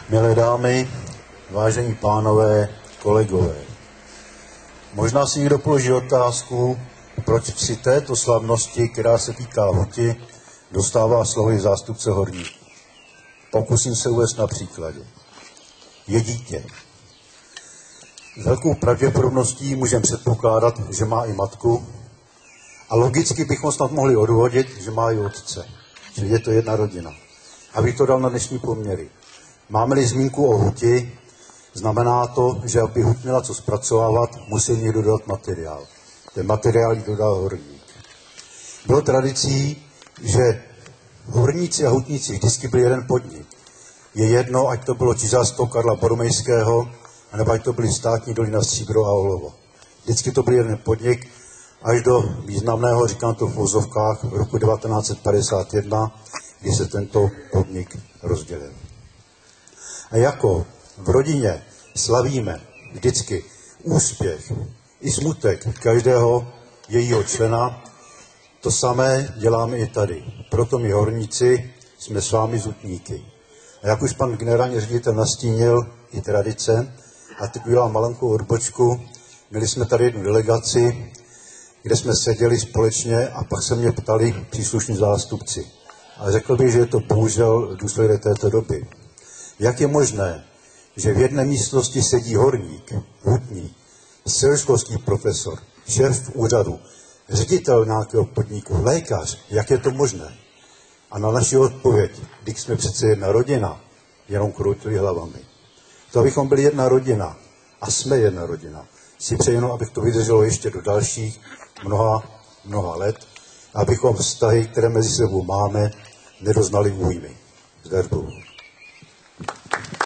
Milé dámy, vážení pánové, kolegové, možná si někdo položí otázku, proč při této slavnosti, která se týká huti, dostává slovy zástupce horníků. Pokusím se uvést na příkladě. Je dítě. S velkou pravděpodobností můžeme předpokládat, že má i matku a logicky bychom snad mohli odvodit, že má i otce. Čili je to jedna rodina. Abych to dal na dnešní poměry. Máme-li zmínku o huti, znamená to, že aby huť měla co zpracovávat, musí někdo dodat materiál. Ten materiál jí dodal horník. Bylo tradicí, že horníci a hutníci vždycky byli jeden podnik. Je jedno, ať to bylo těžařstvo Karla Boromejského, anebo ať to byly státní doly na stříbro a olovo. Vždycky to byl jeden podnik, až do významného, říkám to v vozovkách, roku 1951, kdy se tento podnik rozdělil. A jako v rodině slavíme vždycky úspěch i smutek každého jejího člena, to samé děláme i tady. Proto my horníci jsme s vámi zutníky. A jak už pan generální ředitel nastínil i tradice, a teď udělám malinkou odbočku, měli jsme tady jednu delegaci, kde jsme seděli společně a pak se mě ptali příslušní zástupci. A řekl bych, že je to bohužel důsledek této doby. Jak je možné, že v jedné místnosti sedí horník, hutník, středoškolský profesor, šéf úřadu, ředitel nějakého podniku, lékař, jak je to možné? A na naši odpověď, když jsme přece jedna rodina, jenom kroutili hlavami. To, abychom byli jedna rodina, a jsme jedna rodina, si přeji, abych to vydrželo ještě do dalších mnoha let, abychom vztahy, které mezi sebou máme, nedoznali újmy. Zdar Bohu.